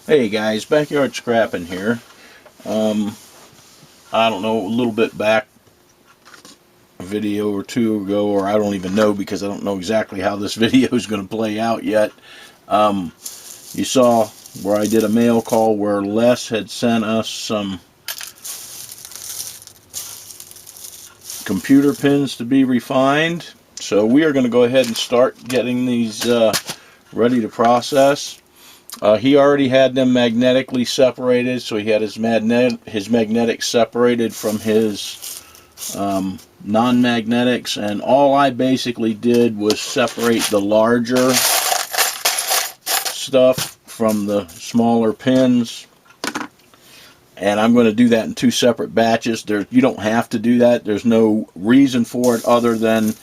Hey guys, backyard scrapping here. I don't know, a little bit back, a video or two ago, or I don't even know because I don't know exactly how this video is going to play out yet. You saw where I did a mail call where Les had sent us some computer pins to be refined. So we are going to go ahead and start getting these ready to process. He already had them magnetically separated, so he had his magnetics separated from his non-magnetics, and all I basically did was separate the larger stuff from the smaller pins, and I'm going to do that in two separate batches. You don't have to do that. There's no reason for it other than,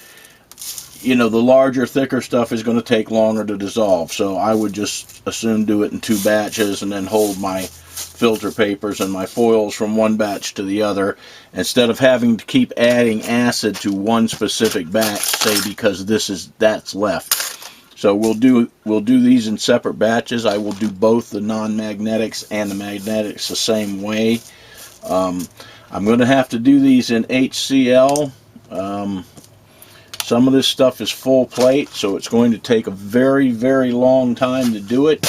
you know, the larger, thicker stuff is going to take longer to dissolve. So I would just as soon do it in two batches and then hold my filter papers and my foils from one batch to the other, instead of having to keep adding acid to one specific batch, say because that's left. So we'll do these in separate batches. I will do both the non-magnetics and the magnetics the same way. I'm going to have to do these in HCl. Some of this stuff is full plate, so it's going to take a very, very long time to do it.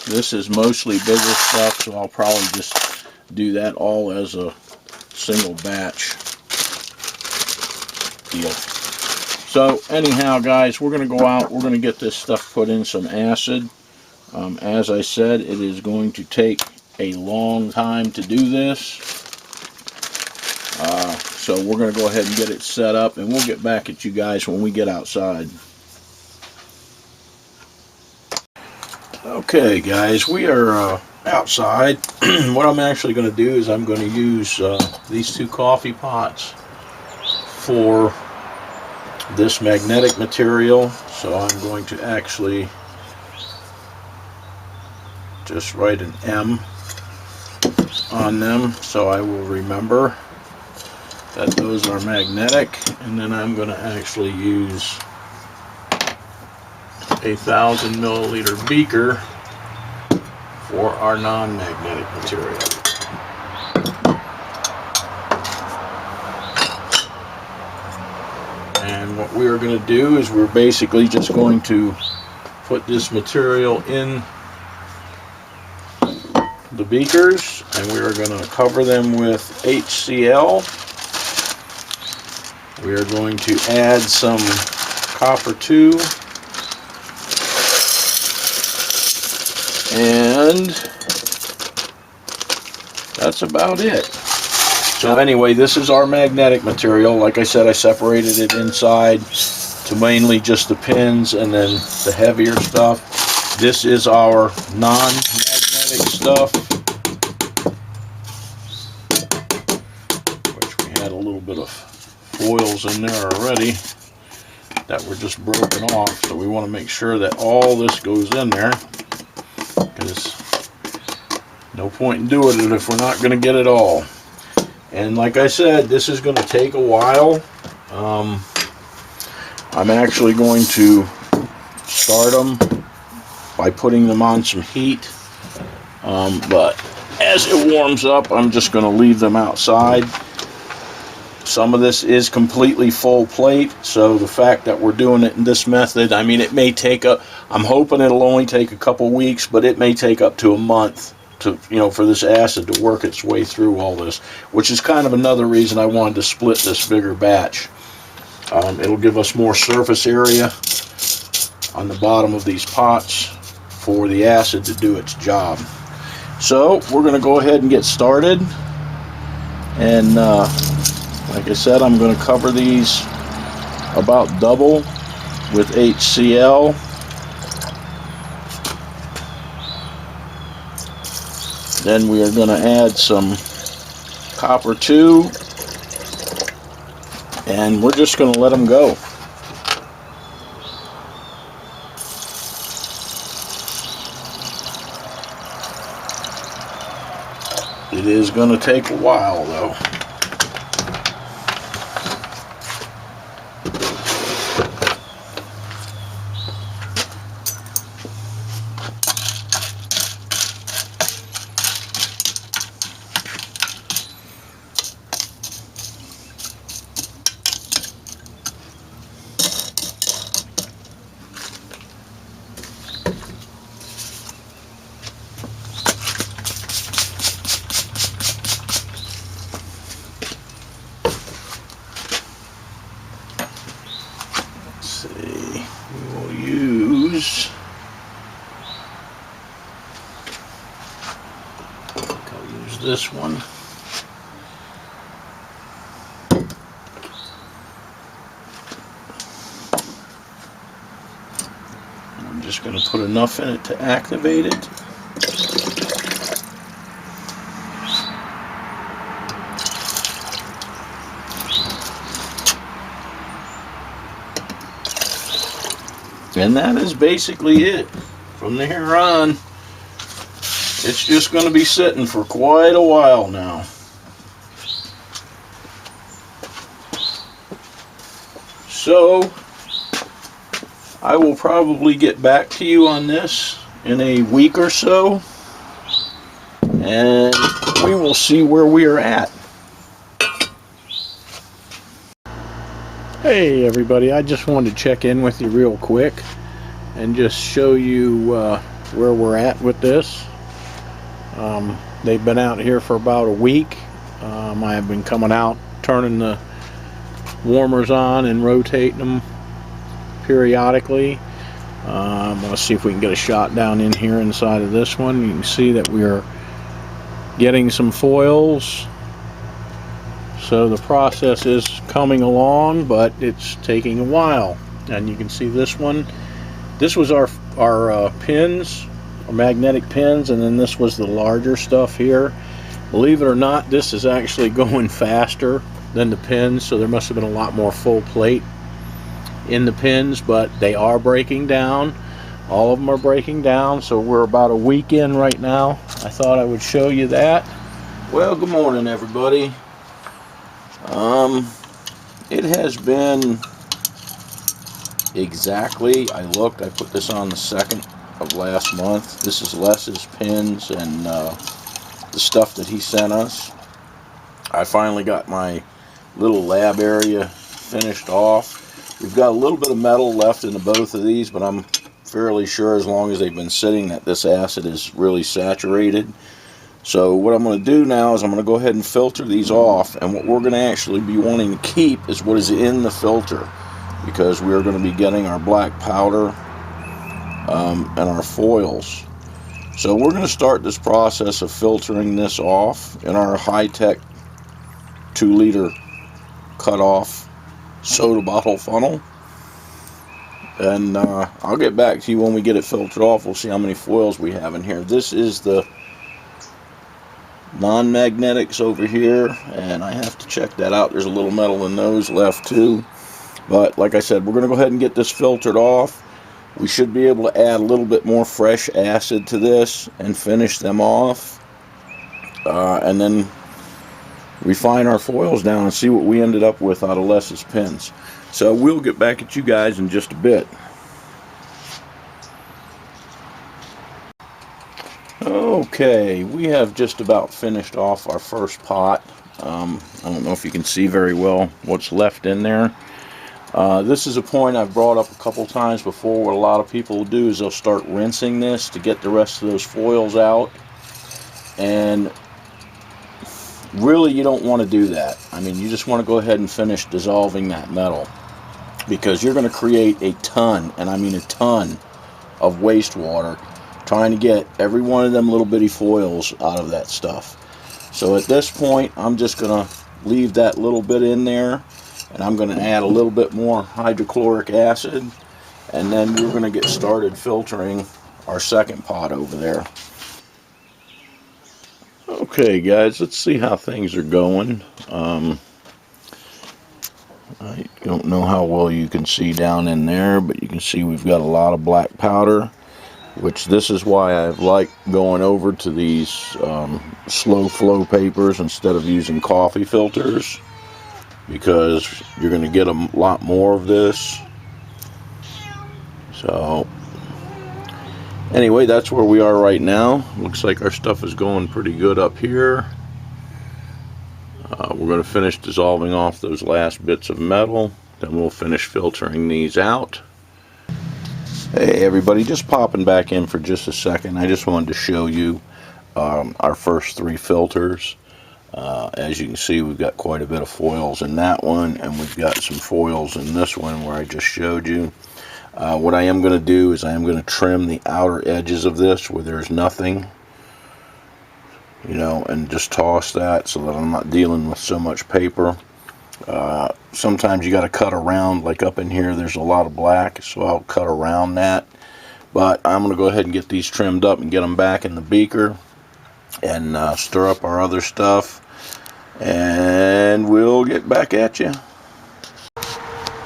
This is mostly bigger stuff, so I'll probably just do that all as a single batch deal. So anyhow, guys, we're going to go out, we're going to get this stuff put in some acid. As I said, it is going to take a long time to do this. So we're going to go ahead and get it set up, and we'll get back at you guys when we get outside. Okay guys, we are outside. What I'm actually going to do is I'm going to use these two coffee pots for this magnetic material. So I'm going to actually just write an M on them so I will remember that those are magnetic, and then I'm going to actually use a 1,000 milliliter beaker for our non-magnetic material. And what we are going to do is we're basically just going to put this material in the beakers, and we are going to cover them with HCl. We are going to add some copper 2, and that's about it. So anyway, this is our magnetic material. Like I said, I separated it inside to mainly just the pins and then the heavier stuff. This is our non-magnetic stuff, which we had a little bit of foils in there already that were just broken off, so we want to make sure that all this goes in there, because no point in doing it if we're not going to get it all. And like I said, this is going to take a while. I'm actually going to start them by putting them on some heat, but as it warms up, I'm just going to leave them outside. Some of this is completely full plate, so the fact that we're doing it in this method, I mean, it may take I'm hoping it'll only take a couple weeks, but it may take up to a month to, you know, for this acid to work its way through all this, which is kind of another reason I wanted to split this bigger batch. It'll give us more surface area on the bottom of these pots for the acid to do its job. So we're going to go ahead and get started, and like I said, I'm going to cover these about double with HCl. Then we are going to add some copper 2, and we're just going to let them go. It is going to take a while though. Let's see, we will use, I'll use this one. I'm just going to put enough in it to activate it. And that is basically it. From there on, it's just going to be sitting for quite a while now. So, I will probably get back to you on this in a week or so, and we will see where we are at. Hey everybody, I just wanted to check in with you real quick and just show you where we're at with this. They've been out here for about a week. I have been coming out, turning the warmers on and rotating them periodically. I'm going to see if we can get a shot down in here inside of this one. You can see that we're getting some foils. So the process is coming along, but it's taking a while. And you can see this one. This was our pins, our magnetic pins, and then this was the larger stuff here. Believe it or not, this is actually going faster than the pins, so there must have been a lot more full plate in the pins, but they are breaking down. All of them are breaking down, so we're about a week in right now. I thought I would show you that. Well, good morning everybody. It has been exactly, I put this on the 2nd of last month. This is Les's pins and the stuff that he sent us. I finally got my little lab area finished off. We've got a little bit of metal left in both of these, but I'm fairly sure as long as they've been sitting that this acid is really saturated. So what I'm going to do now is I'm going to go ahead and filter these off, and what we're going to actually be wanting to keep is what is in the filter, because we're going to be getting our black powder and our foils. So we're going to start this process of filtering this off in our high-tech 2-liter cut-off soda bottle funnel. And I'll get back to you when we get it filtered off. We'll see how many foils we have in here. This is the non-magnetics over here, and I have to check that out. There's a little metal in those left too. But like I said, we're going to go ahead and get this filtered off. We should be able to add a little bit more fresh acid to this and finish them off. And then refine our foils down and see what we ended up with out of Les's pins. So we'll get back at you guys in just a bit. Okay, we have just about finished off our first pot. I don't know if you can see very well what's left in there. This is a point I've brought up a couple times before. What a lot of people will do is they'll start rinsing this to get the rest of those foils out. And really you don't want to do that. I mean, you just want to go ahead and finish dissolving that metal, because you're going to create a ton, and I mean a ton, of wastewater trying to get every one of them little bitty foils out of that stuff. So at this point, I'm just going to leave that little bit in there, and I'm going to add a little bit more hydrochloric acid, and then we're going to get started filtering our second pot over there. Okay guys, let's see how things are going. I don't know how well you can see down in there, but you can see we've got a lot of black powder, which this is why I like going over to these slow flow papers instead of using coffee filters, because you're going to get a lot more of this. So anyway, that's where we are right now. Looks like our stuff is going pretty good up here. We're going to finish dissolving off those last bits of metal, then we'll finish filtering these out. Hey everybody, just popping back in for just a second. I just wanted to show you our first 3 filters. As you can see, we've got quite a bit of foils in that one, and we've got some foils in this one where I just showed you. What I am going to do is I am going to trim the outer edges of this where there's nothing, you know, and just toss that so that I'm not dealing with so much paper. Sometimes you got to cut around, like up in here there's a lot of black, so I'll cut around that. But I'm going to go ahead and get these trimmed up and get them back in the beaker and stir up our other stuff, and we'll get back at you.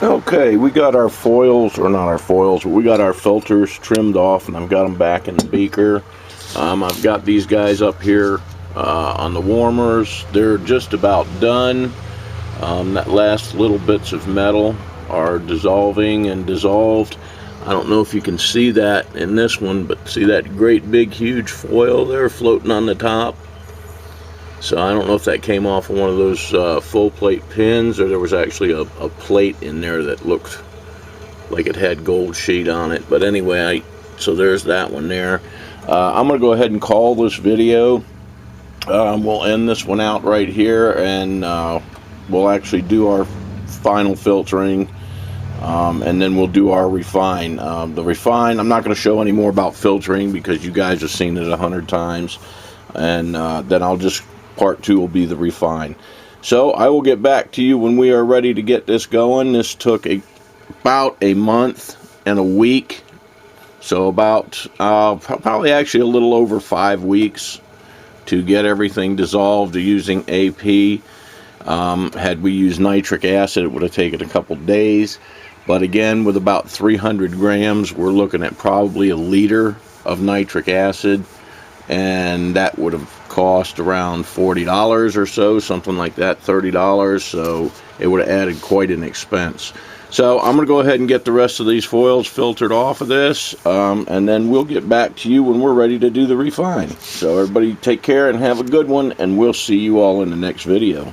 Okay, we got our foils, or not our foils, but we got our filters trimmed off, and I've got them back in the beaker. I've got these guys up here on the warmers. They're just about done. That last little bits of metal are dissolving and dissolved. I don't know if you can see that in this one, but see that great big huge foil there floating on the top? So I don't know if that came off of one of those full plate pins, or there was actually a plate in there that looked like it had gold sheet on it. But anyway, so there's that one there. I'm going to go ahead and call this video. We'll end this one out right here, and we'll actually do our final filtering, and then we'll do our refine. The refine, I'm not going to show any more about filtering because you guys have seen it 100 times, and then I'll just, part 2 will be the refine. So I will get back to you when we are ready to get this going. This took about a month and a week, so about probably actually a little over 5 weeks to get everything dissolved using AP. Had we used nitric acid, it would have taken a couple days. But again, with about 300 grams, we're looking at probably a liter of nitric acid, and that would have cost around $40 or so, something like that, $30. So it would have added quite an expense. So I'm going to go ahead and get the rest of these foils filtered off of this, and then we'll get back to you when we're ready to do the refine. So everybody take care and have a good one, and we'll see you all in the next video.